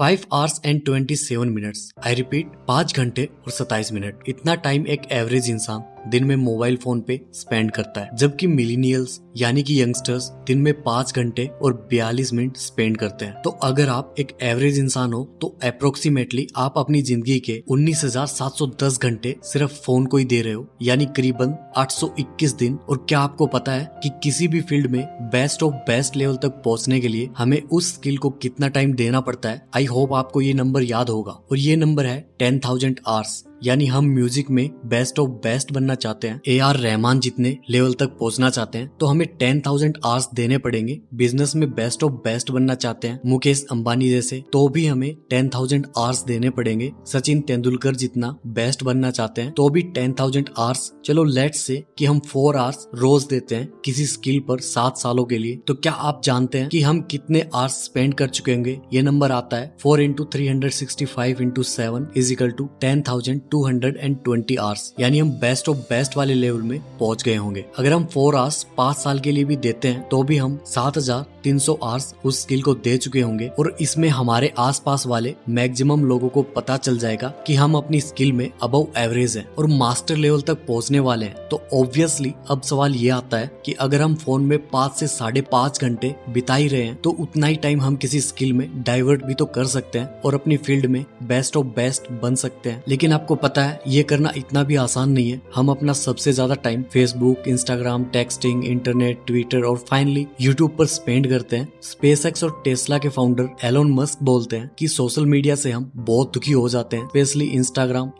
5 hours and 27 minutes। I repeat 5 घंटे और 27 minute. इतना टाइम एक एवरेज इंसान दिन में मोबाइल फोन पे स्पेंड करता है, जबकि मिलीनियल्स यानी कि यंगस्टर्स दिन में 5 घंटे और 42 मिनट स्पेंड करते हैं। तो अगर आप एक एवरेज इंसान हो तो अप्रोक्सीमेटली आप अपनी जिंदगी के 19,710 घंटे सिर्फ फोन को ही दे रहे हो, यानी करीबन 821 दिन। और क्या आपको पता है कि किसी भी फील्ड में बेस्ट ऑफ बेस्ट लेवल तक पहुंचने के लिए हमें उस स्किल को कितना टाइम देना पड़ता है? आई होप आपको ये नंबर याद होगा, और ये नंबर है 10,000 आवर्स। यानी हम म्यूजिक में बेस्ट ऑफ बेस्ट बनना चाहते हैं, AR रहमान जितने लेवल तक पहुंचना चाहते हैं तो हमें 10,000 आवर्स देने पड़ेंगे। बिजनेस में बेस्ट ऑफ बेस्ट बनना चाहते हैं मुकेश अंबानी जैसे, तो भी हमें 10,000 आवर्स देने पड़ेंगे। सचिन तेंदुलकर जितना बेस्ट बनना चाहते हैं तो भी 10,000 आवर्स। चलो लेट्स से कि हम 4 आवर्स रोज देते हैं किसी स्किल पर 7 सालों के लिए, तो क्या आप जानते हैं कि हम कितने आवर्स स्पेंड कर चुके होंगे? ये नंबर आता है 4 × 365 × 7 = 10,220 आवर्स। यानी हम बेस्ट ऑफ बेस्ट वाले लेवल में पहुंच गए होंगे। अगर हम 4 आवर्स 5 साल के लिए भी देते हैं तो भी हम 7,300 आवर्स उस स्किल को दे चुके होंगे। और इसमें हमारे आसपास वाले मैक्सिमम लोगों को पता चल जाएगा कि हम अपनी स्किल में अबव एवरेज हैं और मास्टर लेवल तक पहुंचने वाले हैं। तो ऑब्वियसली अब सवाल ये आता है कि अगर हम फोन में 5 से 5.5 घंटे बिता ही रहे हैं तो उतना ही टाइम हम किसी स्किल में डाइवर्ट भी तो कर सकते हैं और अपनी फील्ड में बेस्ट ऑफ बेस्ट बन सकते हैं। लेकिन आपको पता है ये करना इतना भी आसान नहीं है। हम अपना सबसे ज्यादा time Facebook, Instagram, texting, internet, Twitter और फाइनली यूट्यूब पर स्पेंड करते हैं। स्पेसएक्स और टेस्ला के फाउंडर एलोन मस्क बोलते हैं कि सोशल मीडिया से हम बहुत दुखी हो जाते हैं, स्पेशली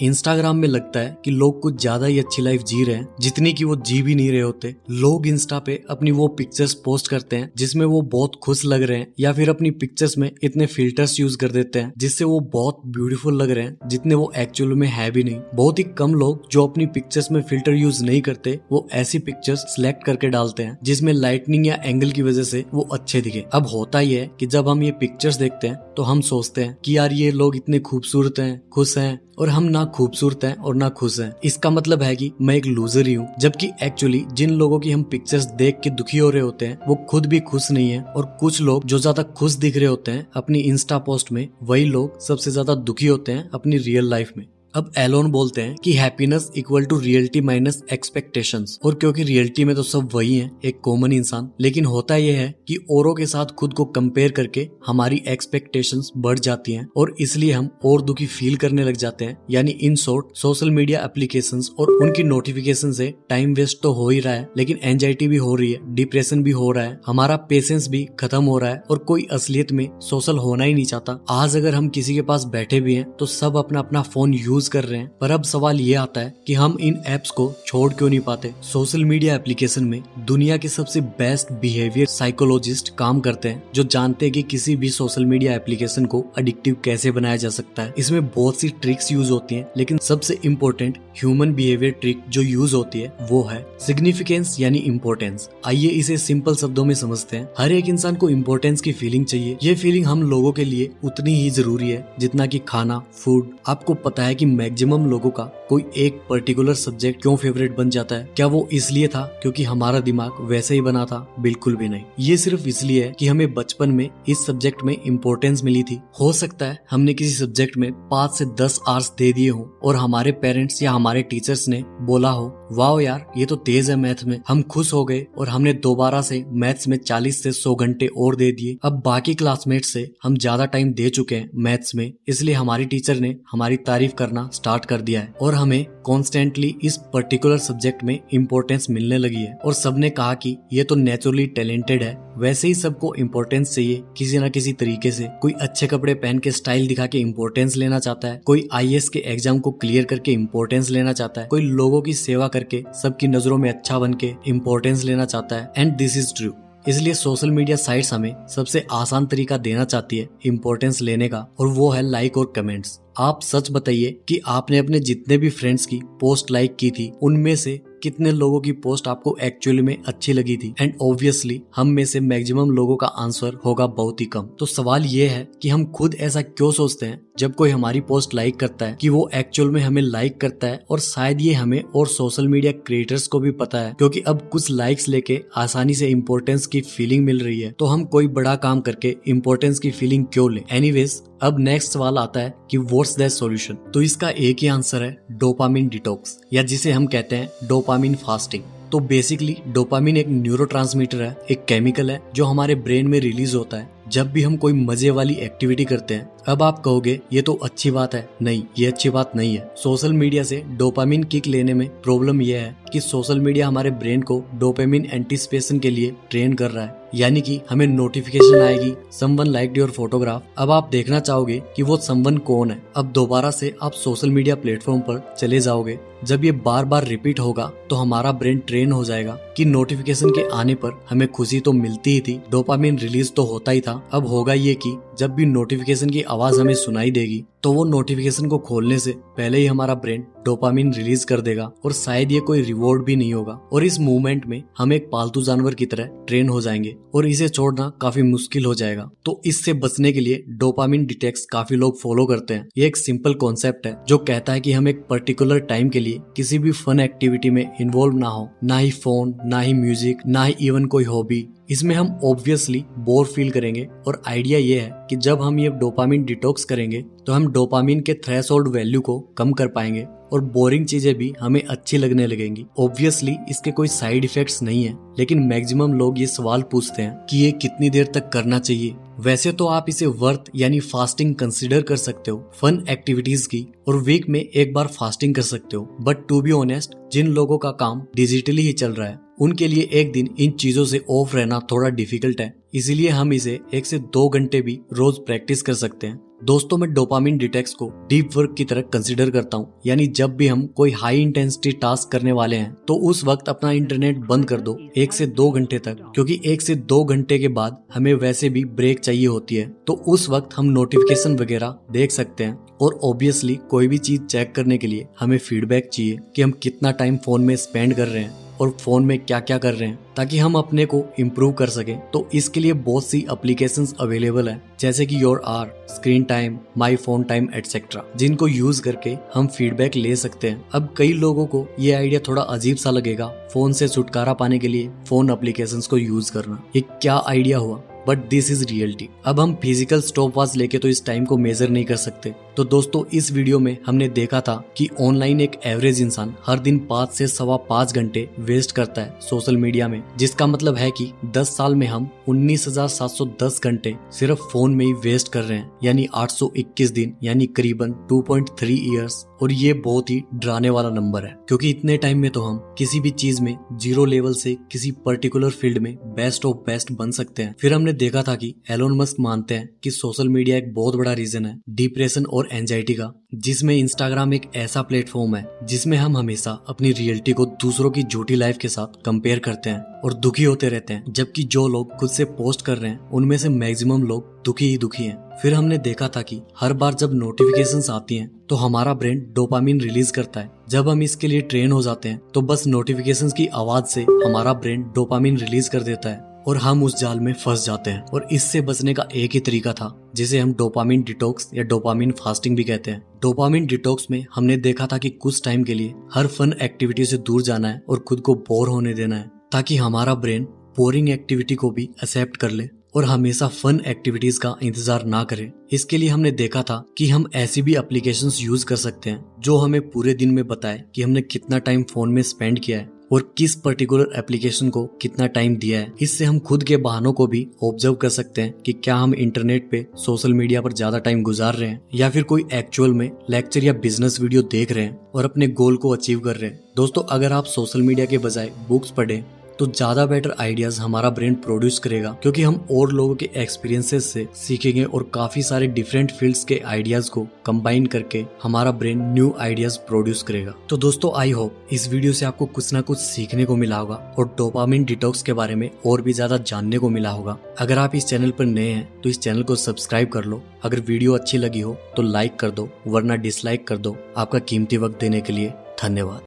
इंस्टाग्राम में लगता है कि लोग कुछ ज्यादा ही अच्छी लाइफ जी रहे हैं जितनी कि वो जी भी नहीं रहे होते। लोग इंस्टा पे अपनी वो पिक्चर्स पोस्ट करते हैं जिसमें वो बहुत खुश लग रहे हैं, या फिर अपनी पिक्चर्स में इतने फिल्टर्स यूज कर देते हैं जिससे वो बहुत ब्यूटीफुल लग रहे हैं जितने वो एक्चुअल में है भी नहीं। बहुत ही कम लोग जो अपनी पिक्चर्स में फिल्टर यूज नहीं करते वो ऐसी पिक्चर्स सिलेक्ट करके डालते हैं जिसमें लाइटनिंग या एंगल की वजह से वो अच्छे दिखे। अब होता ही है कि जब हम ये पिक्चर्स देखते हैं तो हम सोचते हैं कि यार ये लोग इतने खूबसूरत हैं, खुश हैं, और हम ना खूबसूरत हैं और ना खुश हैं। इसका मतलब है कि मैं एक लूजर ही हूँ। जबकि एक्चुअली जिन लोगों की हम पिक्चर्स देख के दुखी हो रहे होते हैं वो खुद भी खुश नहीं है, और कुछ लोग जो ज्यादा खुश दिख रहे होते हैं अपनी इंस्टा पोस्ट में, वही लोग सबसे ज्यादा दुखी होते हैं अपनी रियल लाइफ में। अब एलोन बोलते हैं कि happiness equal to reality minus expectations. और क्योंकि रियलिटी में तो सब वही हैं, एक कॉमन इंसान, लेकिन होता यह है कि औरों के साथ खुद को कंपेयर करके हमारी एक्सपेक्टेशंस बढ़ जाती हैं और इसलिए हम और दुखी फील करने लग जाते हैं। यानी in short social media applications और उनकी नोटिफिकेशन से टाइम वेस्ट तो हो ही रहा है, लेकिन एंजाइटी भी हो रही है, डिप्रेशन भी हो रहा है, हमारा पेशेंस भी खत्म हो रहा है और कोई असलियत में सोशल होना ही नहीं चाहता। आज अगर हम किसी के पास बैठे भी हैं तो सब अपना अपना फोन यूज कर रहे हैं, पर अब सवाल ये आता है कि हम इन एप्स को छोड़ क्यों नहीं पाते? सोशल मीडिया एप्लीकेशन में दुनिया के सबसे बेस्ट बिहेवियर साइकोलॉजिस्ट काम करते हैं जो जानते हैं कि किसी भी सोशल मीडिया एप्लीकेशन को एडिक्टिव कैसे बनाया जा सकता है। इसमें बहुत सी ट्रिक्स यूज होती हैं, लेकिन सबसे इम्पोर्टेंट ह्यूमन बिहेवियर ट्रिक जो यूज होती है वो है सिग्निफिकेंस यानी इम्पोर्टेंस। आइए इसे सिंपल शब्दों में समझते हैं। हर एक इंसान को इम्पोर्टेंस की फीलिंग चाहिए। ये फीलिंग हम लोगों के लिए उतनी ही जरूरी है जितना कि खाना, फूड। आपको पता है कि मैक्सिमम लोगों का कोई एक पर्टिकुलर सब्जेक्ट क्यों फेवरेट बन जाता है? क्या वो इसलिए था क्योंकि हमारा दिमाग वैसे ही बना था? बिल्कुल भी नहीं। ये सिर्फ इसलिए है कि हमें बचपन में इस सब्जेक्ट में इम्पोर्टेंस मिली थी। हो सकता है हमने किसी सब्जेक्ट में 5 से 10 आवर्स दे दिए हो और हमारे पेरेंट्स या हमारे टीचर्स ने बोला हो वाओ यार ये तो तेज है मैथ में। हम खुश हो गए और हमने दोबारा से मैथ्स में 40 से 100 घंटे और दे दिए। अब बाकी क्लासमेट से हम ज्यादा टाइम दे चुके हैं मैथ्स में, इसलिए हमारी टीचर ने हमारी तारीफ करना स्टार्ट कर दिया है और हमें कॉन्स्टेंटली इस पर्टिकुलर सब्जेक्ट में इम्पोर्टेंस मिलने लगी है। और सबने कहा कि ये तो नेचुरली टैलेंटेड है। वैसे ही सबको इम्पोर्टेंस चाहिए किसी न किसी तरीके से। कोई अच्छे कपड़े पहन के स्टाइल दिखा के इम्पोर्टेंस लेना चाहता है, कोई IAS के एग्जाम को क्लियर करके इम्पोर्टेंस लेना चाहता है, कोई लोगों की सेवा करके सबकी नजरों में अच्छा बन के इम्पोर्टेंस लेना चाहता है। And this is true. इसलिए सोशल मीडिया साइट्स हमें सबसे आसान तरीका देना चाहती है इम्पोर्टेंस लेने का, और वो है लाइक और कमेंट्स। आप सच बताइए कि आपने अपने जितने भी फ्रेंड्स की पोस्ट लाइक की थी उनमें से कितने लोगों की पोस्ट आपको एक्चुअली में अच्छी लगी थी? एंड ऑब्वियसली हम में से मैक्सिमम लोगों का आंसर होगा बहुत ही कम। तो सवाल ये है कि हम खुद ऐसा क्यों सोचते हैं जब कोई हमारी पोस्ट लाइक करता है कि वो एक्चुअल में हमें लाइक करता है? और शायद ये हमें और सोशल मीडिया क्रिएटर्स को भी पता है, क्योंकि अब कुछ लाइक्स लेके आसानी से इम्पोर्टेंस की फीलिंग मिल रही है, तो हम कोई बड़ा काम करके इम्पोर्टेंस की फीलिंग क्यों ले? एनीवेज अब नेक्स्ट सवाल आता है कि व्हाट्स द सॉल्यूशन। तो इसका एक ही आंसर है डोपामिन डिटॉक्स, या जिसे हम कहते हैं डोपामिन फास्टिंग। तो बेसिकली डोपामिन एक न्यूरोट्रांसमीटर है, एक केमिकल है जो हमारे ब्रेन में रिलीज होता है जब भी हम कोई मजे वाली एक्टिविटी करते हैं। अब आप कहोगे ये तो अच्छी बात है। नहीं, ये अच्छी बात नहीं है। सोशल मीडिया से डोपामिन किक लेने में प्रॉब्लम यह है कि सोशल मीडिया हमारे ब्रेन को डोपामिन एंटिसिपेशन के लिए ट्रेन कर रहा है, यानी कि हमें नोटिफिकेशन आएगी समवन लाइक्ड योर फोटोग्राफ। अब आप देखना चाहोगे कि वो समवन कौन है। अब दोबारा से आप सोशल मीडिया प्लेटफॉर्म पर चले जाओगे। जब ये बार बार रिपीट होगा तो हमारा ब्रेन ट्रेन हो जाएगा कि नोटिफिकेशन के आने पर हमें खुशी तो मिलती ही थी, डोपामिन रिलीज तो होता ही था। अब होगा ये कि जब भी नोटिफिकेशन की आवाज हमें सुनाई देगी तो वो नोटिफिकेशन को खोलने से पहले ही हमारा ब्रेन डोपामिन रिलीज कर देगा, और शायद ये कोई रिवॉर्ड भी नहीं होगा। और इस मूवमेंट में हम एक पालतू जानवर की तरह ट्रेन हो जाएंगे और इसे छोड़ना काफी मुश्किल हो जाएगा। तो इससे बचने के लिए डोपामिन डिटॉक्स काफी लोग फॉलो करते हैं। ये एक सिंपल कॉन्सेप्ट है जो कहता है कि हम एक पर्टिकुलर टाइम के लिए किसी भी फन एक्टिविटी में इन्वॉल्व ना हो, ना ही फोन, ना ही म्यूजिक, ना ही इवन कोई हॉबी। इसमें हम ऑब्वियसली बोर फील करेंगे, और आइडिया ये है कि जब हम ये डोपामिन डिटॉक्स करेंगे तो हम डोपामिन के थ्रेशोल्ड वैल्यू को कम कर पाएंगे और बोरिंग चीजें भी हमें अच्छी लगने लगेंगी। ऑब्वियसली इसके कोई साइड इफेक्ट्स नहीं है, लेकिन मैक्सिमम लोग ये सवाल पूछते हैं कि ये कितनी देर तक करना चाहिए। वैसे तो आप इसे वर्थ यानी फास्टिंग कंसीडर कर सकते हो फन एक्टिविटीज की, और वीक में एक बार फास्टिंग कर सकते हो। बट टू बी ऑनेस्ट, जिन लोगों का काम डिजिटली ही चल रहा है उनके लिए एक दिन इन चीजों से ऑफ रहना थोड़ा डिफिकल्ट है। इसीलिए हम इसे 1 से 2 घंटे भी रोज प्रैक्टिस कर सकते हैं। दोस्तों, मैं डोपामिन डिटॉक्स को डीप वर्क की तरह कंसीडर करता हूँ, यानी जब भी हम कोई हाई इंटेंसिटी टास्क करने वाले हैं तो उस वक्त अपना इंटरनेट बंद कर दो 1 से 2 घंटे तक, क्योंकि 1 से 2 घंटे के बाद हमें वैसे भी ब्रेक चाहिए होती है। तो उस वक्त हम नोटिफिकेशन वगैरह देख सकते हैं, और ऑब्वियसली कोई भी चीज चेक करने के लिए हमें फीडबैक चाहिए कि हम कितना टाइम फोन में स्पेंड कर रहे हैं और फोन में क्या क्या कर रहे हैं, ताकि हम अपने को इम्प्रूव कर सकें। तो इसके लिए बहुत सी एप्लीकेशंस अवेलेबल हैं, जैसे कि your hour, screen time, my phone time etcetera, जिनको यूज करके हम फीडबैक ले सकते हैं। अब कई लोगों को ये आइडिया थोड़ा अजीब सा लगेगा, फोन से छुटकारा पाने के लिए फोन एप्लीकेशंस को यूज करना। ये क्या आइडिया हुआ, बट दिस इज रियलिटी। अब हम फिजिकल स्टॉप वॉच लेके तो इस टाइम को मेजर नहीं कर सकते। तो दोस्तों, इस वीडियो में हमने देखा था कि ऑनलाइन एक एवरेज इंसान हर दिन 5 से 5.25 घंटे वेस्ट करता है सोशल मीडिया में, जिसका मतलब है कि 10 साल में हम 19,710 घंटे सिर्फ फोन में ही वेस्ट कर रहे हैं, यानी 821 दिन, यानी करीबन 2.3 ईयर्स। और ये बहुत ही डराने वाला नंबर है, क्योंकि इतने टाइम में तो हम किसी भी चीज में जीरो लेवल से किसी पर्टिकुलर फील्ड में बेस्ट ऑफ बेस्ट बन सकते हैं। फिर हमने देखा था कि एलोन मस्क मानते हैं कि सोशल मीडिया एक बहुत बड़ा रीजन है डिप्रेशन और एंजाइटी का, जिसमें इंस्टाग्राम एक ऐसा प्लेटफॉर्म है जिसमें हम हमेशा अपनी रियलिटी को दूसरों की झूठी लाइफ के साथ कंपेयर करते हैं और दुखी होते रहते हैं, जबकि जो लोग खुद से पोस्ट कर रहे हैं उनमें से मैक्सिमम लोग दुखी ही दुखी हैं। फिर हमने देखा था कि हर बार जब नोटिफिकेशंस आती हैं तो हमारा ब्रेन डोपामिन रिलीज करता है। जब हम इसके लिए ट्रेन हो जाते हैं तो बस नोटिफिकेशंस की आवाज से हमारा ब्रेन डोपामिन रिलीज कर देता है और हम उस जाल में फंस जाते हैं। और इससे बचने का एक ही तरीका था, जिसे हम डोपामिन डिटॉक्स या डोपामिन फास्टिंग भी कहते हैं। डोपामिन डिटॉक्स में हमने देखा था कि कुछ टाइम के लिए हर फन एक्टिविटी से दूर जाना है और खुद को बोर होने देना है, ताकि हमारा ब्रेन बोरिंग एक्टिविटी को भी एक्सेप्ट कर ले और हमेशा फन एक्टिविटीज का इंतजार ना करे। इसके लिए हमने देखा था कि हम ऐसी भी एप्लीकेशंस यूज कर सकते हैं जो हमें पूरे दिन में बताए कि हमने कितना टाइम फोन में स्पेंड किया है और किस पर्टिकुलर एप्लीकेशन को कितना टाइम दिया है। इससे हम खुद के बहानों को भी ऑब्जर्व कर सकते हैं कि क्या हम इंटरनेट पे सोशल मीडिया पर ज्यादा टाइम गुजार रहे हैं या फिर कोई एक्चुअल में लेक्चर या बिजनेस वीडियो देख रहे हैं और अपने गोल को अचीव कर रहे हैं। दोस्तों, अगर आप सोशल मीडिया के बजाय बुक्स पढ़ें तो ज्यादा बेटर आइडियाज हमारा ब्रेन प्रोड्यूस करेगा, क्योंकि हम और लोगों के एक्सपीरियंसेस से सीखेंगे और काफी सारे डिफरेंट फील्ड्स के आइडियाज को कंबाइन करके हमारा ब्रेन न्यू आइडियाज प्रोड्यूस करेगा। तो दोस्तों, आई होप इस वीडियो से आपको कुछ ना कुछ सीखने को मिला होगा और डोपामिन डिटॉक्स के बारे में और भी ज्यादा जानने को मिला होगा। अगर आप इस चैनल पर नए हैं तो इस चैनल को सब्सक्राइब कर लो। अगर वीडियो अच्छी लगी हो तो लाइक कर दो, वरना डिसलाइक कर दो। आपका कीमती वक्त देने के लिए धन्यवाद।